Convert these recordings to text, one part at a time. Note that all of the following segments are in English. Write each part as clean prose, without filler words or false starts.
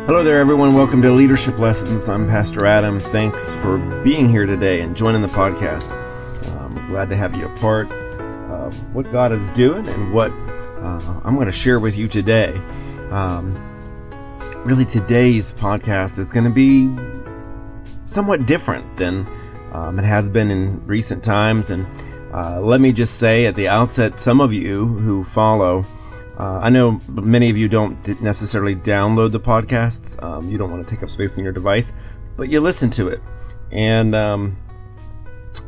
Hello there, everyone. Welcome to Leadership Lessons. I'm Pastor Adam. Thanks for being here today and joining the podcast. I'm glad to have you a part of what God is doing and what I'm going to share with you today. Really, today's podcast is going to be somewhat different than it has been in recent times. And let me just say at the outset, some of you who follow, I know many of you don't necessarily download the podcasts. You don't want to take up space on your device, but you listen to it. And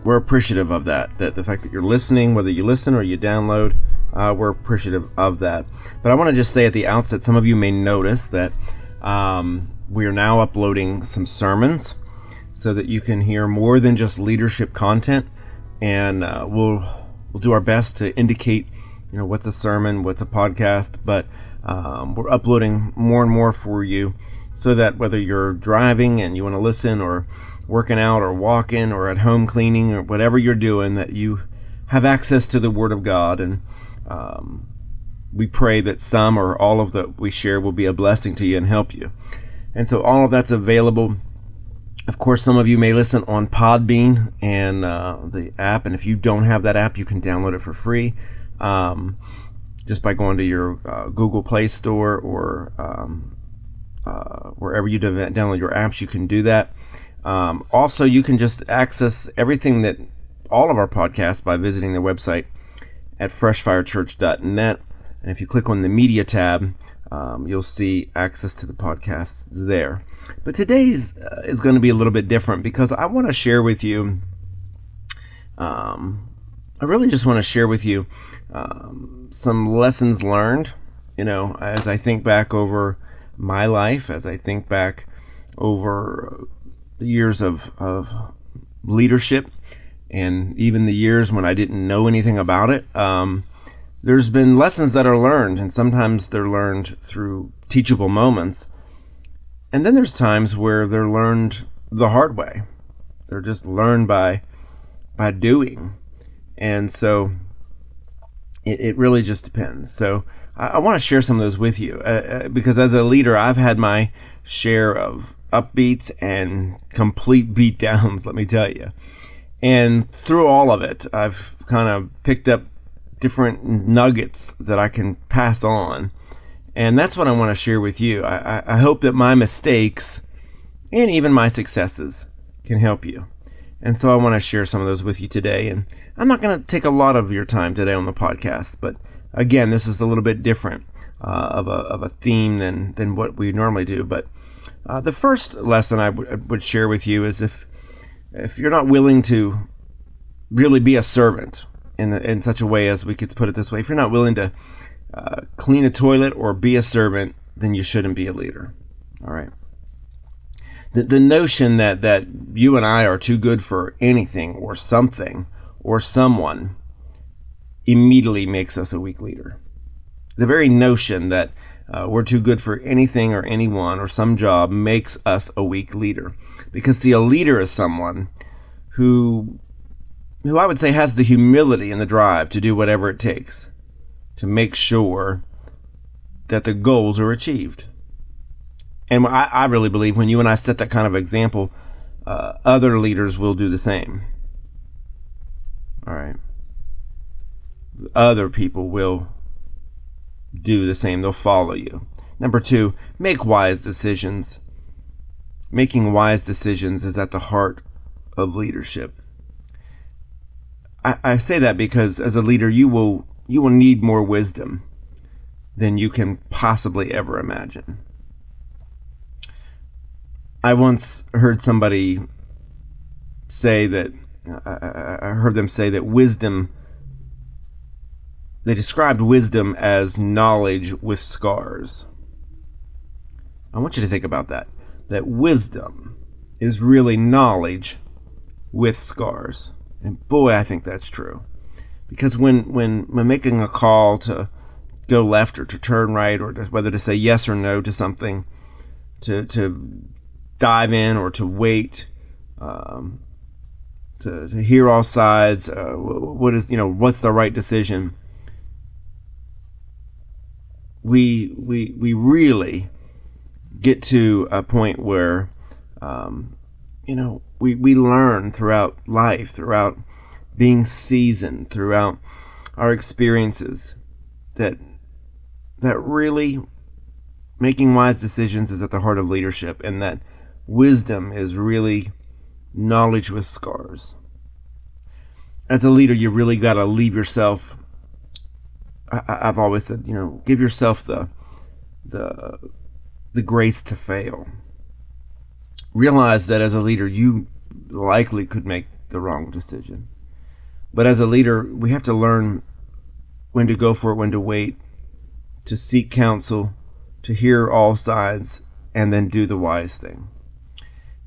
we're appreciative of that the fact that you're listening, whether you listen or you download, we're appreciative of that. But I want to just say at the outset, some of you may notice that we are now uploading some sermons so that you can hear more than just leadership content. And we'll do our best to indicate what's a sermon, what's a podcast, but we're uploading more and more for you so that whether you're driving and you want to listen, or working out or walking or at home cleaning or whatever you're doing, that you have access to the Word of God. And we pray that some or all of that we share will be a blessing to you and help you. And so all of that's available. Of course, some of you may listen on Podbean and the app, and if you don't have that app, you can download it for free. Just by going to your Google Play Store or wherever you download your apps, you can do that. Also, you can just access everything that all of our podcasts by visiting the website at freshfirechurch.net. And if you click on the media tab, you'll see access to the podcasts there. But today's is going to be a little bit different because I want to share with you. I really just want to share with you some lessons learned, as I think back over my life, as I think back over the years of leadership, and even the years when I didn't know anything about it. There's been lessons that are learned, and sometimes they're learned through teachable moments. And then there's times where they're learned the hard way. They're just learned by doing. And so it really just depends. So I want to share some of those with you because as a leader, I've had my share of upbeats and complete beatdowns, let me tell you. And through all of it, I've kind of picked up different nuggets that I can pass on. And that's what I want to share with you. I hope that my mistakes and even my successes can help you. And so I want to share some of those with you today. And I'm not going to take a lot of your time today on the podcast, but again, this is a little bit different of a theme than what we normally do. But the first lesson I would share with you is if you're not willing to really be a servant in such a way, as we could put it this way, if you're not willing to clean a toilet or be a servant, then you shouldn't be a leader. All right. The notion that you and I are too good for anything or something or someone immediately makes us a weak leader. The very notion that we're too good for anything or anyone or some job makes us a weak leader. Because, see, a leader is someone who I would say has the humility and the drive to do whatever it takes to make sure that the goals are achieved. And I really believe when you and I set that kind of example, other leaders will do the same. All right. Other people will do the same. They'll follow you. Number 2, make wise decisions. Making wise decisions is at the heart of leadership. I say that because as a leader, you will need more wisdom than you can possibly ever imagine. I once heard somebody say that, I heard them say that wisdom, they described wisdom as knowledge with scars. I want you to think about that. That wisdom is really knowledge with scars. And boy, I think that's true. Because when making a call to go left or to turn right, or whether to say yes or no to something, to dive in or to wait, to hear all sides, what's the right decision, we really get to a point where, we learn throughout life, throughout being seasoned, throughout our experiences, that really making wise decisions is at the heart of leadership, and that wisdom is really knowledge with scars. As a leader, you really got to leave yourself. I've always said, give yourself the grace to fail. Realize that as a leader, you likely could make the wrong decision. But as a leader, we have to learn when to go for it, when to wait, to seek counsel, to hear all sides, and then do the wise thing.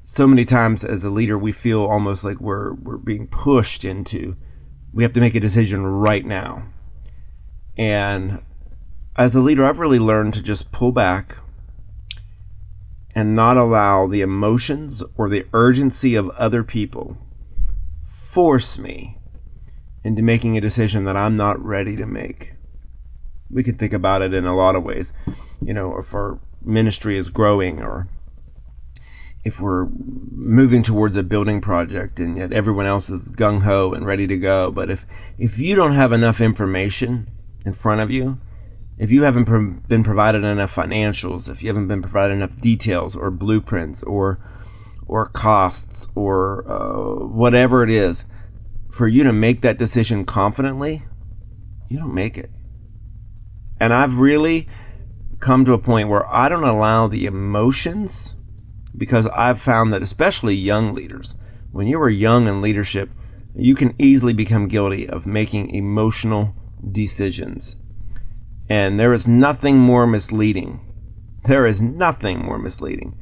So many times as a leader, we feel almost like we're being pushed into, we have to make a decision right now. And as a leader, I've really learned to just pull back and not allow the emotions or the urgency of other people force me into making a decision that I'm not ready to make. We can think about it in a lot of ways. If our ministry is growing, or if we're moving towards a building project and yet everyone else is gung-ho and ready to go. But if you don't have enough information in front of you, if you haven't been provided enough financials, if you haven't been provided enough details or blueprints or costs or whatever it is, for you to make that decision confidently, you don't make it. And I've really come to a point where I don't allow the emotions, because I've found that especially young leaders, when you are young in leadership, you can easily become guilty of making emotional decisions. And there is nothing more misleading. There is nothing more misleading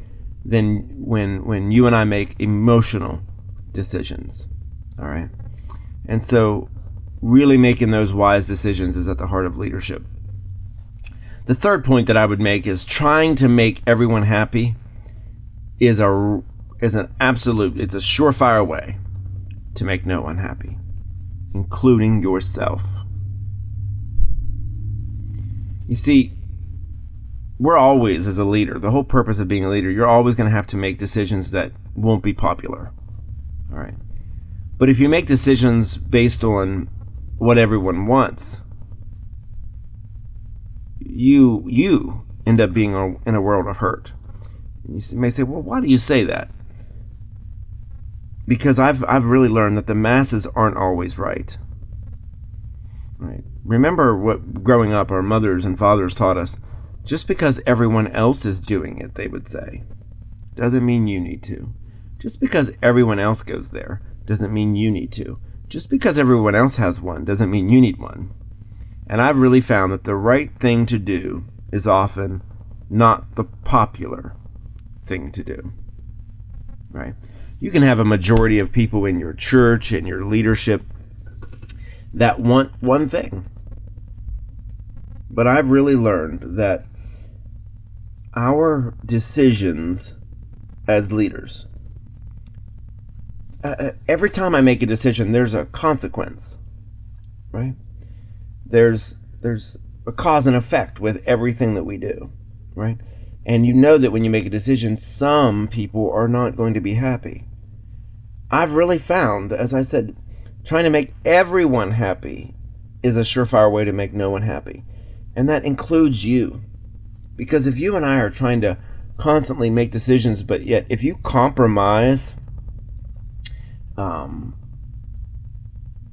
than when you and I make emotional decisions. All right? And so really making those wise decisions is at the heart of leadership. The third point that I would make is trying to make everyone happy is an absolute, it's a surefire way to make no one happy, including yourself. You see, we're always, as a leader, the whole purpose of being a leader, you're always going to have to make decisions that won't be popular. All right. But if you make decisions based on what everyone wants, you end up being in a world of hurt. You may say, well, why do you say that? Because I've really learned that the masses aren't always right. Right. Remember what growing up our mothers and fathers taught us. Just because everyone else is doing it, they would say, doesn't mean you need to. Just because everyone else goes there doesn't mean you need to. Just because everyone else has one doesn't mean you need one. And I've really found that the right thing to do is often not the popular thing to do. Right? You can have a majority of people in your church and your leadership that want one thing. But I've really learned that our decisions as leaders, every time I make a decision, there's a consequence, right? There's a cause and effect with everything that we do, right? And you know that when you make a decision, some people are not going to be happy. I've really found, as I said, trying to make everyone happy is a surefire way to make no one happy. And that includes you. Because if you and I are trying to constantly make decisions, but yet if you compromise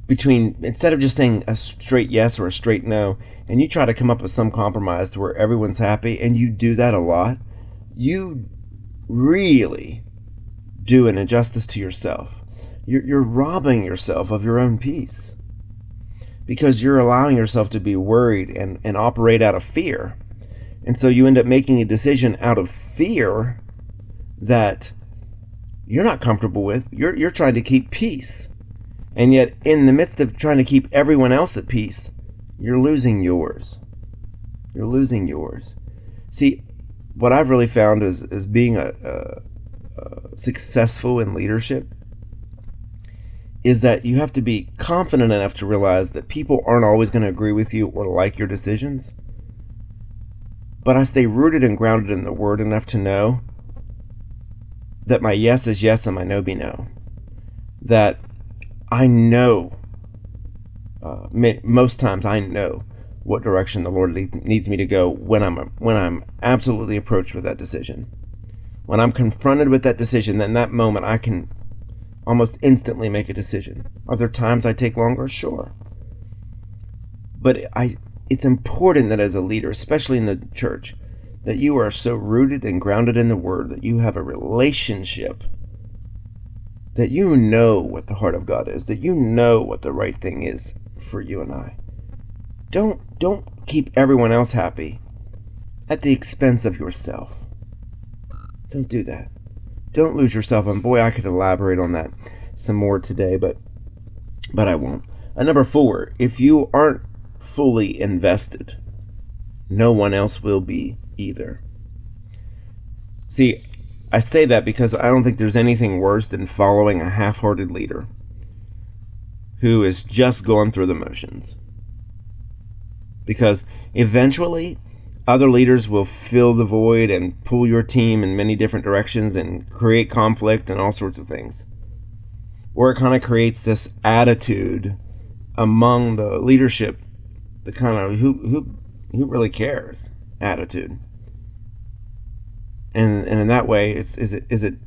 between, instead of just saying a straight yes or a straight no, and you try to come up with some compromise to where everyone's happy, and you do that a lot, you really do an injustice to yourself. You're robbing yourself of your own peace, because you're allowing yourself to be worried and operate out of fear. And so you end up making a decision out of fear that you're not comfortable with. You're trying to keep peace. And yet, in the midst of trying to keep everyone else at peace, you're losing yours. You're losing yours. See, what I've really found is being a successful in leadership is that you have to be confident enough to realize that people aren't always going to agree with you or like your decisions. but I stay rooted and grounded in the Word enough to know that my yes is yes and my no be no. That I know, most times I know what direction the Lord needs me to go when I'm absolutely approached with that decision. When I'm confronted with that decision, then that moment I can almost instantly make a decision. Are there times I take longer? Sure. But it's important that as a leader, especially in the church, that you are so rooted and grounded in the Word, that you have a relationship, that you know what the heart of God is, that you know what the right thing is for you and I. Don't keep everyone else happy at the expense of yourself. Don't do that. Don't lose yourself. And boy, I could elaborate on that some more today, but I won't. Number 4, if you aren't fully invested, no one else will be either. See, I say that because I don't think there's anything worse than following a half-hearted leader who is just going through the motions. Because eventually, other leaders will fill the void and pull your team in many different directions and create conflict and all sorts of things. Or it kind of creates this attitude among the leadership, the kind of who really cares attitude. And in that way, is it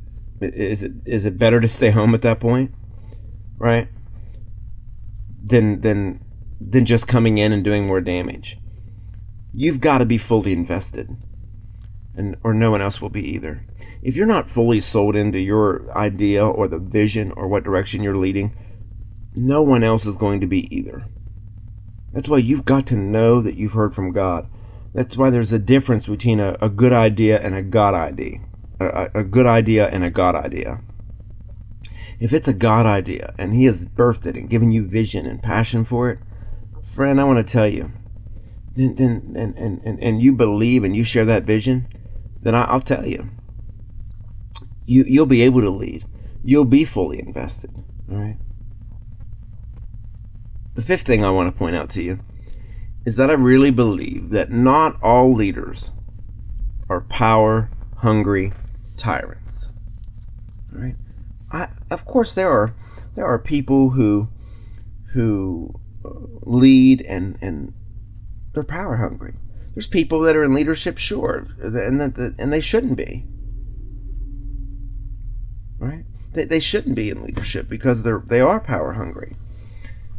better to stay home at that point, right? Than just coming in and doing more damage. You've got to be fully invested, or no one else will be either. If you're not fully sold into your idea or the vision or what direction you're leading, no one else is going to be either. That's why you've got to know that you've heard from God. That's why there's a difference between a good idea and a God idea. A good idea and a God idea. If it's a God idea and He has birthed it and given you vision and passion for it, friend, I want to tell you, and you believe and you share that vision, then I'll tell you, you'll be able to lead. You'll be fully invested. All right. The 5th thing I want to point out to you is that I really believe that not all leaders are power-hungry tyrants. All right. Of course, there are people who lead and they're power-hungry. There's people that are in leadership, sure, and they shouldn't be. Right? They shouldn't be in leadership because they are power-hungry.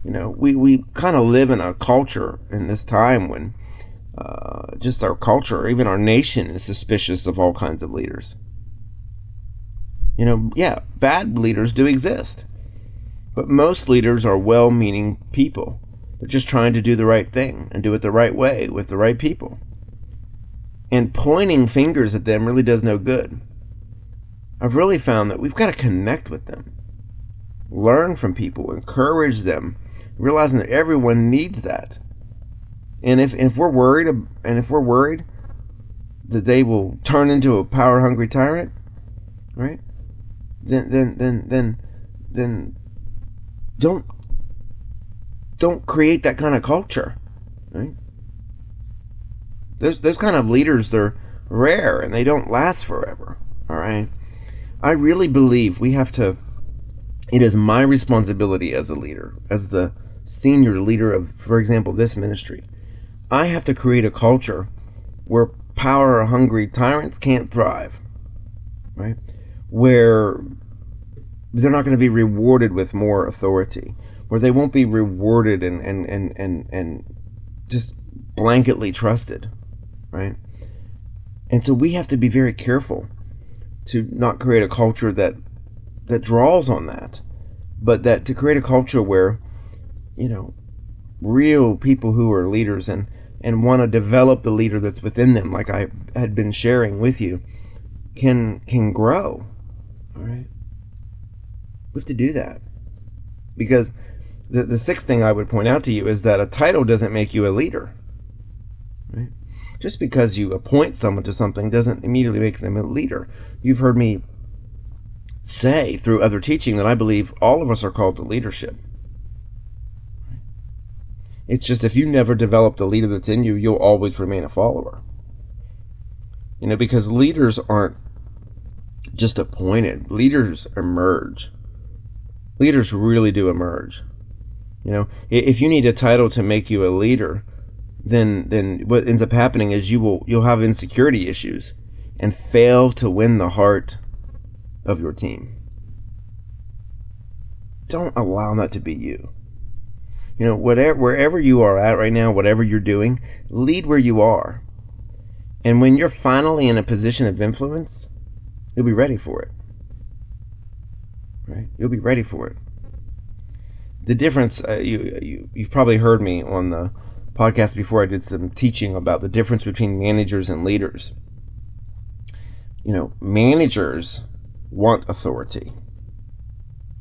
You know, we kind of live in a culture in this time when just our culture, or even our nation, is suspicious of all kinds of leaders. You know, yeah, bad leaders do exist, but most leaders are well-meaning people. They're just trying to do the right thing and do it the right way with the right people. And pointing fingers at them really does no good. I've really found that we've got to connect with them, learn from people, encourage them, realizing that everyone needs that. And if we're worried, that they will turn into a power-hungry tyrant, right? Then don't create that kind of culture, right? Those kind of leaders, they're rare and they don't last forever. All right. I really believe we have to. It is my responsibility as a leader, as the senior leader of, for example, this ministry. I have to create a culture where power-hungry tyrants can't thrive, right? Where they're not going to be rewarded with more authority, where they won't be rewarded and just blanketly trusted, right? And so we have to be very careful to not create a culture that draws on that, but that to create a culture where, you know, real people who are leaders and want to develop the leader that's within them, like I had been sharing with you, can grow. All right, we have to do that, because the 6th thing I would point out to you is that a title doesn't make you a leader. Right? Just because you appoint someone to something doesn't immediately make them a leader. You've heard me say through other teaching that I believe all of us are called to leadership. It's just if you never develop the leader that's in you, you'll always remain a follower. because leaders aren't just appointed. Leaders emerge. Leaders really do emerge. If you need a title to make you a leader, then what ends up happening is you'll have insecurity issues and fail to win the heart of your team. Don't allow that to be you. Wherever you are at right now, whatever you're doing, lead where you are. And when you're finally in a position of influence, you'll be ready for it. Right? You'll be ready for it. The difference, you've probably heard me on the podcast before. I did some teaching about the difference between managers and leaders. Managers want authority,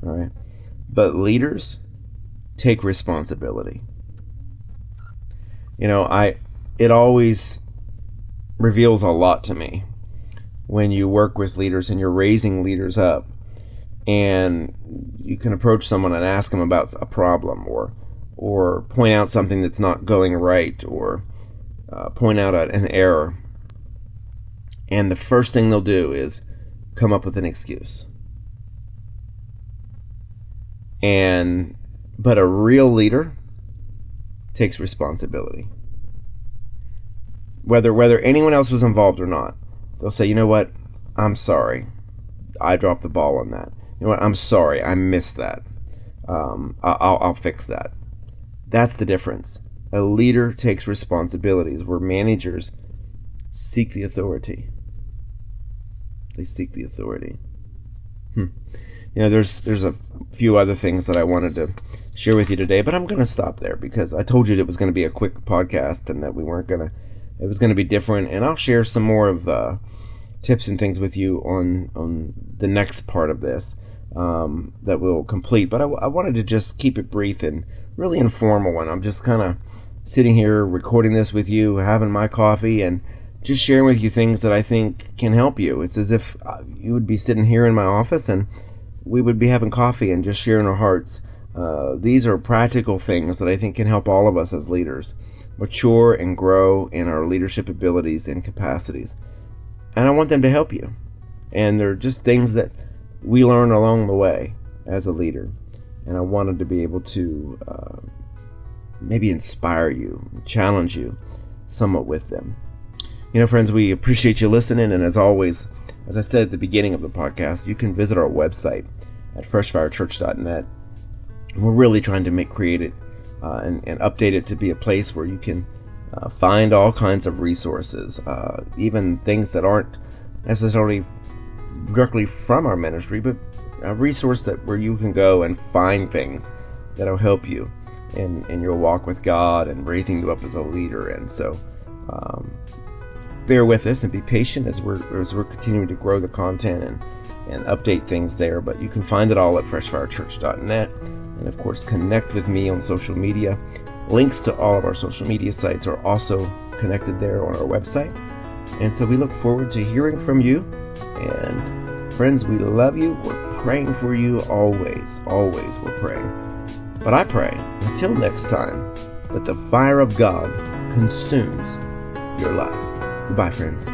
all right? But leaders take responsibility. It always reveals a lot to me when you work with leaders and you're raising leaders up, and you can approach someone and ask them about a problem, or point out something that's not going right, or point out an error, and the first thing they'll do is come up with an excuse. But a real leader takes responsibility. Whether anyone else was involved or not, they'll say, you know what, I'm sorry, I dropped the ball on that. You know what, I'm sorry, I missed that. I'll fix that. That's the difference. A leader takes responsibilities, where managers seek the authority. They seek the authority. There's a few other things that I wanted to share with you today, but I'm going to stop there because I told you it was going to be a quick podcast and that it was going to be different, and I'll share some more of tips and things with you on the next part of this that we'll complete. But I wanted to just keep it brief and really informal, and I'm just kind of sitting here recording this with you, having my coffee, and just sharing with you things that I think can help you. It's as if you would be sitting here in my office and we would be having coffee and just sharing our hearts. These are practical things that I think can help all of us as leaders mature and grow in our leadership abilities and capacities. And I want them to help you. And they're just things that we learn along the way as a leader. And I wanted to be able to maybe inspire you, challenge you somewhat with them. Friends, we appreciate you listening. And as always, as I said at the beginning of the podcast, you can visit our website at freshfirechurch.net. We're really trying to create it and update it to be a place where you can find all kinds of resources, even things that aren't necessarily directly from our ministry, but a resource where you can go and find things that'll help you in your walk with God and raising you up as a leader. And so bear with us and be patient as we're continuing to grow the content and update things there. But you can find it all at freshfirechurch.net. And of course, connect with me on social media. Links to all of our social media sites are also connected there on our website. And so we look forward to hearing from you. And friends, we love you. We're praying for you always. Always we're praying. But I pray, until next time, that the fire of God consumes your life. Goodbye, friends.